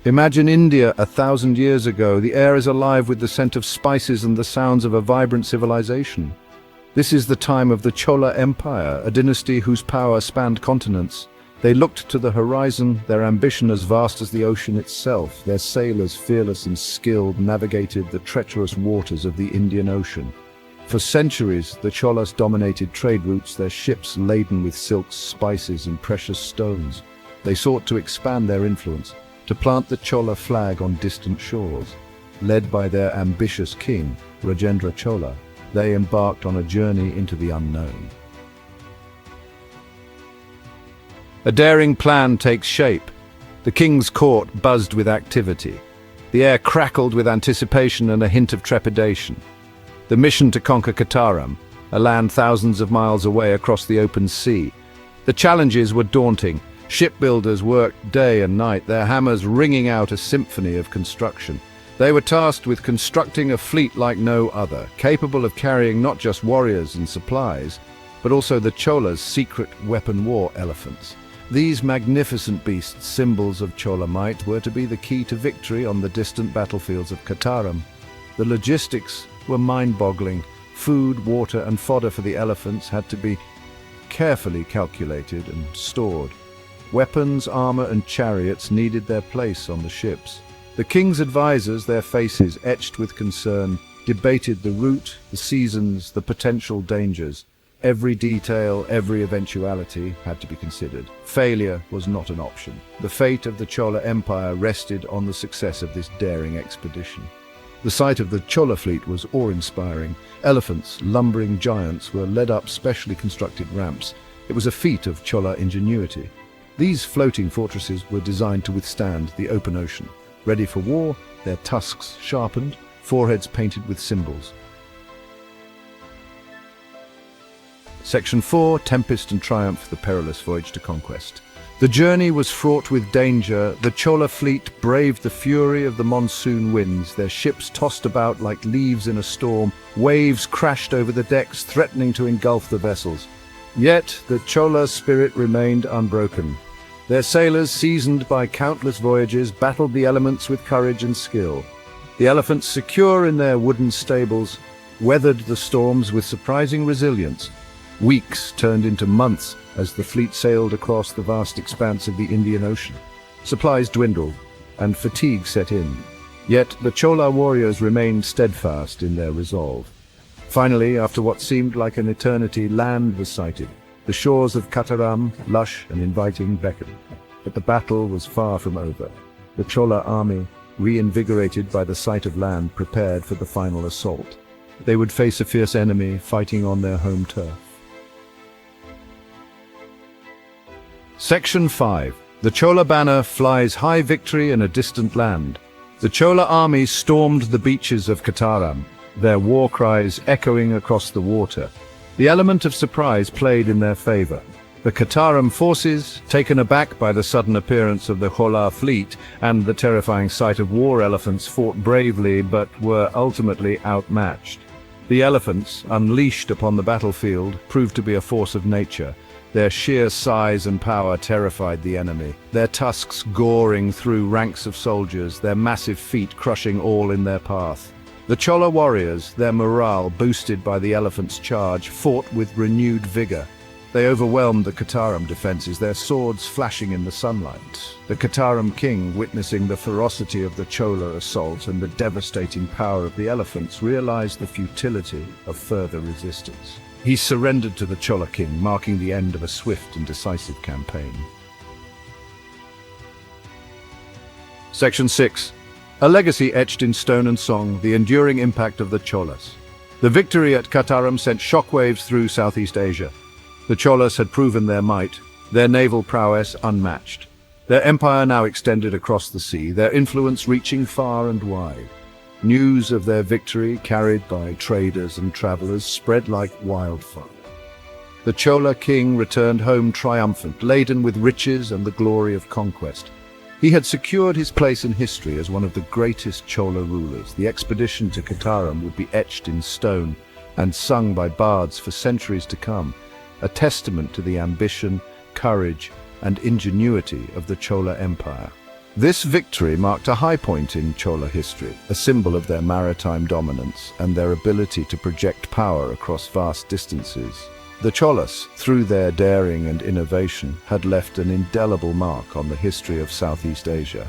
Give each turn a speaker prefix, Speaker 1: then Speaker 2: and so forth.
Speaker 1: Imagine India 1,000 years ago. The air is alive with the scent of spices and the sounds of a vibrant civilization. This is the time of the Chola Empire, a dynasty whose power spanned continents. They looked to the horizon, their ambition as vast as the ocean itself. Their sailors, fearless and skilled, navigated the treacherous waters of the Indian Ocean. For centuries, the Cholas dominated trade routes, their ships laden with silks, spices, and precious stones. They sought to expand their influence, to plant the Chola flag on distant shores. Led by their ambitious king, Rajendra Chola, they embarked on a journey into the unknown. A daring plan takes shape. The king's court buzzed with activity. The air crackled with anticipation and a hint of trepidation. The mission to conquer Kataram, a land thousands of miles away across the open sea. The challenges were daunting. Shipbuilders worked day and night, their hammers ringing out a symphony of construction. They were tasked with constructing a fleet like no other, capable of carrying not just warriors and supplies, but also the Cholas' secret weapon war elephants. These magnificent beasts, symbols of Chola might, were to be the key to victory on the distant battlefields of Kataram. The logistics were mind-boggling. Food, water, and fodder for the elephants had to be carefully calculated and stored. Weapons, armor, and chariots needed their place on the ships. The king's advisors, their faces etched with concern, debated the route, the seasons, the potential dangers. Every detail, every eventuality had to be considered. Failure was not an option. The fate of the Chola Empire rested on the success of this daring expedition. The sight of the Chola fleet was awe-inspiring. Elephants, lumbering giants, were led up specially constructed ramps. It was a feat of Chola ingenuity. These floating fortresses were designed to withstand the open ocean. Ready for war, their tusks sharpened, foreheads painted with symbols. Section 4, Tempest and Triumph, the Perilous Voyage to Conquest. The journey was fraught with danger. The Chola fleet braved the fury of the monsoon winds. Their ships tossed about like leaves in a storm. Waves crashed over the decks, threatening to engulf the vessels. Yet the Chola spirit remained unbroken. Their sailors, seasoned by countless voyages, battled the elements with courage and skill. The elephants, secure in their wooden stables, weathered the storms with surprising resilience. Weeks turned into months as the fleet sailed across the vast expanse of the Indian Ocean. Supplies dwindled, and fatigue set in. Yet the Chola warriors remained steadfast in their resolve. Finally, after what seemed like an eternity, land was sighted. The shores of Kataram, lush and inviting, beckoned. But the battle was far from over. The Chola army, reinvigorated by the sight of land, prepared for the final assault. They would face a fierce enemy fighting on their home turf. Section 5. The Chola banner flies high victory in a distant land. The Chola army stormed the beaches of Kataram, their war cries echoing across the water. The element of surprise played in their favor. The Kataram forces, taken aback by the sudden appearance of the Chola fleet and the terrifying sight of war elephants, fought bravely but were ultimately outmatched. The elephants, unleashed upon the battlefield, proved to be a force of nature. Their sheer size and power terrified the enemy, their tusks goring through ranks of soldiers, their massive feet crushing all in their path. The Chola warriors, their morale boosted by the elephants' charge, fought with renewed vigor. They overwhelmed the Kataram defenses, their swords flashing in the sunlight. The Kataram king, witnessing the ferocity of the Chola assault and the devastating power of the elephants, realized the futility of further resistance. He surrendered to the Chola king, marking the end of a swift and decisive campaign. Section 6. A legacy etched in stone and song, the enduring impact of the Cholas. The victory at Kataram sent shockwaves through Southeast Asia. The Cholas had proven their might, their naval prowess unmatched. Their empire now extended across the sea, their influence reaching far and wide. News of their victory, carried by traders and travelers, spread like wildfire. The Chola king returned home triumphant, laden with riches and the glory of conquest. He had secured his place in history as one of the greatest Chola rulers. The expedition to Kataram would be etched in stone and sung by bards for centuries to come, a testament to the ambition, courage, and ingenuity of the Chola Empire. This victory marked a high point in Chola history, a symbol of their maritime dominance and their ability to project power across vast distances. The Cholas, through their daring and innovation, had left an indelible mark on the history of Southeast Asia.